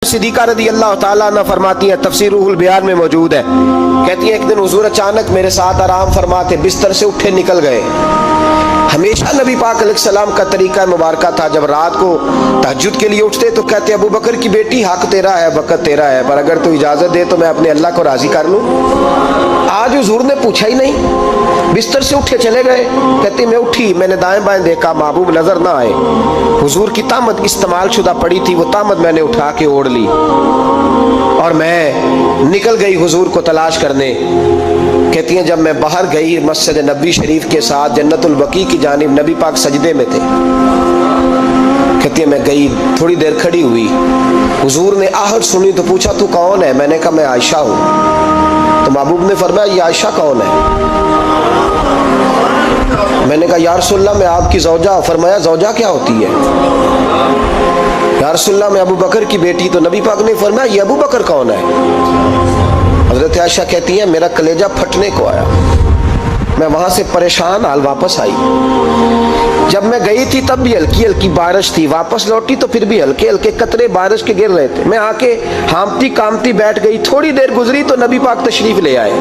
सिद्दीक़ा रज़ी अल्लाह ताला अन्हा फरमाती हैं, तफसीर रूहुल बयान में मौजूद है, कहती हैं एक दिन हुजूर अचानक मेरे साथ आराम फरमाते बिस्तर से उठे निकल गए। हमेशा नबी पाक अलैहिस्सलाम का तरीका मुबारक था, जब रात को तहज्जुद के लिए उठते तो कहते अबू बकर की बेटी हक तेरा है, वक़्त तेरा है, पर अगर तू इजाज़त दे तो मैं अपने अल्लाह को राज़ी कर लूँ। आज हुजूर ने पूछा ही नहीं, बिस्तर से उठे चले गए। कहते मैं उठी, मैंने दाएं बाएं देखा, महबूब नजर ना आए। हुजूर की तामत इस्तेमाल शुदा पड़ी थी, वो तामत मैंने उठा के ओढ़ ली और मैं निकल गई हुजूर को तलाश करने। कहती हैं जब मैं बाहर गई मस्जिद नबी शरीफ के साथ जन्नतुल बकी की जानिब, नबी पाक सजदे में थे। कहती है मैं गई, थोड़ी देर खड़ी हुई, हुजूर ने आहट सुनी तो पूछा तू कौन है? मैंने कहा मैं आयशा हूँ। तो महबूब ने फरमाया ये आयशा कौन है? मैंने कहा या रसूलल्लाह मैं आपकी ज़ौजा। फरमाया ज़ौजा क्या होती है? या रसूलल्लाह मैं अबू बकर की बेटी। तो नबी पाक ने फरमाया ये अबू बकर कौन है? हज़रत आयशा कहती है मेरा कलेजा फटने को आया, मैं वहां से परेशान हाल वापस आई। जब मैं गई थी तब भी हल्की हल्की बारिश थी, वापस लौटी तो फिर भी हल्के हल्के कतरे बारिश के गिर रहे थे। मैं आके हामती कामती बैठ गई, थोड़ी देर गुजरी तो नबी पाक तशरीफ ले आए।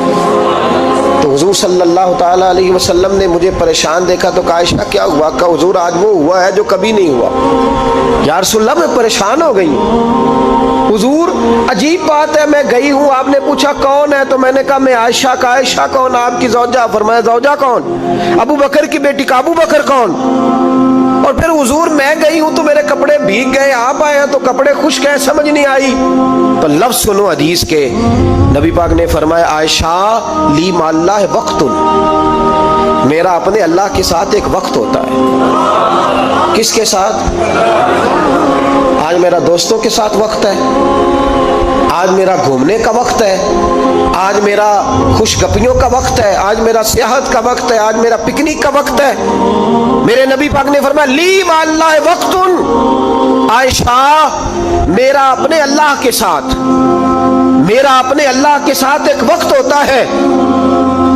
तो हुजूर सल्लल्लाहु ताला अलैहि वसल्लम ने मुझे परेशान देखा तो कहा आयशा क्या हुआ? कहा हुजूर आज वो हुआ है जो कभी नहीं हुआ। या रसूलल्लाह मैं परेशान हो गई। हुजूर अजीब बात है, मैं गई हूँ, आपने पूछा कौन है तो मैंने कहा मैं आयशा का। आयशा कौन? आपकी ज़ौजा। फरमाया ज़ौजा कौन? अबू बकर की बेटी का। अबू बकर कौन? और फिर हुजूर मैं गई हूँ तो मेरे कपड़े भीग गए, आप आए हैं तो कपड़े खुश्क हैं, समझ नहीं आई। तो लफ्ज सुनो हदीस के, नबी पाक ने फरमाया आयशा ली माल्लाह वक्तुन, मेरा अपने अल्लाह के साथ एक वक्त होता है। किसके साथ? आज मेरा दोस्तों के साथ वक्त है, आज मेरा घूमने का वक्त है, आज मेरा खुशगपियों का वक्त है, आज मेरा सियाहत का वक्त है, आज मेरा पिकनिक का वक्त है। मेरे नबी पाक ने फरमाया ली माल्लाह वक्तुन, आयशा मेरा अपने अल्लाह के साथ, मेरा अपने अल्लाह के साथ एक वक्त होता है।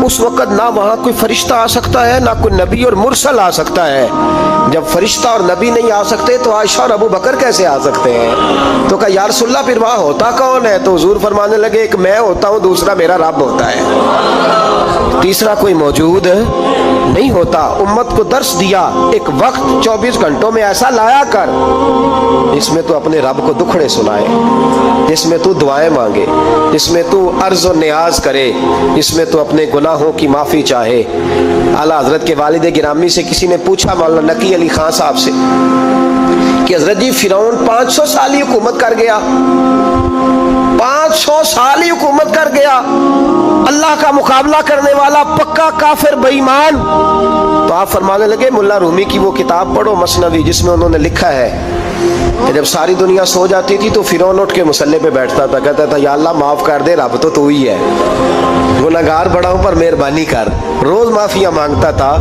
उस वक्त ना वहां कोई फरिश्ता आ सकता है, ना कोई नबी और मुरसल आ सकता है। जब फरिश्ता और नबी नहीं आ सकते तो आयशा और अबू बकर कैसे आ सकते हैं? तो कहा या रसूलल्लाह फिर वहां होता कौन है? तो हुजूर फरमाने लगे एक मैं होता हूं, दूसरा मेरा रब होता है, तीसरा कोई मौजूद नहीं होता। उम्मत को दर्श दिया एक वक्त 24 घंटों में ऐसा लाया कर इसमें तू अपने रब को दुखड़े सुनाए, जिसमें तू दुआएं मांगे, जिसमें तू अर्ज और नियाज करे, जिसमें तू अपने गुनाहों की माफी चाहे। आला हजरत के वालिद गिरामी से किसी ने पूछा मौलाना नकी अली खान साहब से कि हजरत जी फिरौन 500 साल ही हुकूमत कर गया, 500 साल ही हुकूमत कर गया, अल्लाह का मुकाबला करने वाला पक्का काफिर बेईमान। तो आप फरमाने लगे मुल्ला रूमी की वो किताब पढ़ो मसनवी, जिसमें उन्होंने लिखा है कि जब सारी दुनिया सो जाती थी तो फिरौन उठ के मुसल्ले पे बैठता था, कहता था या अल्लाह माफ कर दे, रब तो तू ही है, गुनहगार बड़ा हूं पर मेहरबानी कर। रोज माफिया मांगता था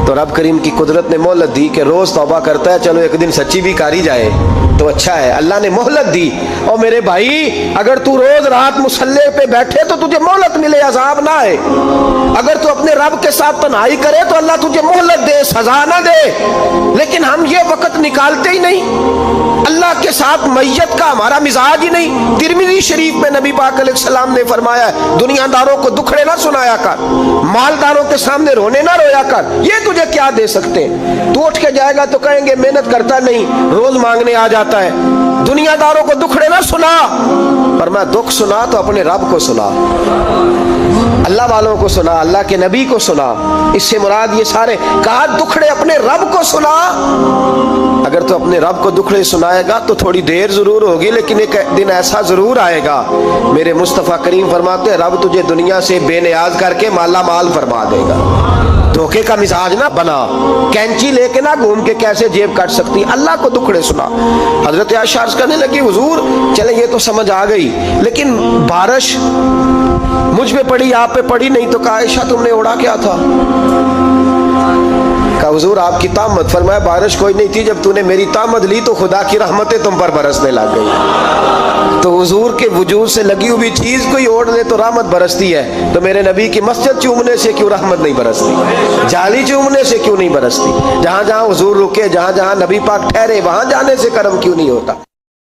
तो रब करीम की कुदरत ने मोहलत दी कि रोज तौबा करता है, चलो एक दिन सच्ची भी कारी जाए तो अच्छा है। अल्लाह ने मोहलत दी। और मेरे भाई अगर तू रोज रात मुसल्ले पे बैठे तो तुझे मोहलत मिले, अजाब ना आए। अगर तू अपने रब के साथ तन्हाई करे तो अल्लाह तुझे मोहलत दे, सजा ना दे। लेकिन हम ये वक्त निकालते ही नहीं, अल्लाह के साथ मैयत का हमारा मिजाज ही नहीं। तिरमिज़ी शरीफ में नबी पाक अलैहिस्सलाम ने फरमाया दुनियादारों को दुखड़े ना सुनाया कर, मालदारों के सामने रोने ना रोया कर, ये तुझे क्या दे सकते हैं? तू उठ के जाएगा तो कहेंगे मेहनत करता नहीं, रोज मांगने आ जाता है। दुनियादारों को दुखड़े ना सुना, पर मैं दुख सुना तो अपने रब को सुना, अल्लाह वालों को सुना, अल्लाह के नबी को सुना। इससे मुराद ये सारे कहा दुखड़े अपने रब को सुना। अगर तो अपने रब को दुखड़े सुनाएगा तो थोड़ी देर जरूर होगी, लेकिन एक दिन ऐसा जरूर आएगा, मेरे मुस्तफ़ा करीम फरमाते हैं रब तुझे दुनिया से बेनियाज करके माला माल फरमा देगा। धोखे का मिजाज ना बना, कैंची लेके ना घूम के कैसे जेब काट सकती, अल्लाह को दुखड़े सुना। हजरत आयशा अर्ज करने लगी हुजूर चले ये तो समझ आ गई, लेकिन बारिश मुझ पे पड़ी आप पे पड़ी नहीं। तो कहा आयशा तुमने ओढ़ा क्या था? कहा हुजूर आपकी तामत। फरमाया बारिश कोई नहीं थी, जब तूने मेरी तामत ली तो खुदा की रहमतें तुम पर बरसने लग गई। तो हुजूर के वजूद से लगी हुई चीज कोई ओढ़ ले तो रहमत बरसती है, तो मेरे नबी की मस्जिद चूमने से क्यों रहमत नहीं बरसती? जाली चूमने से क्यों नहीं बरसती? जहां जहां हुजूर रुके, जहां जहां नबी पाक ठहरे, वहां जाने से करम क्यों नहीं होता?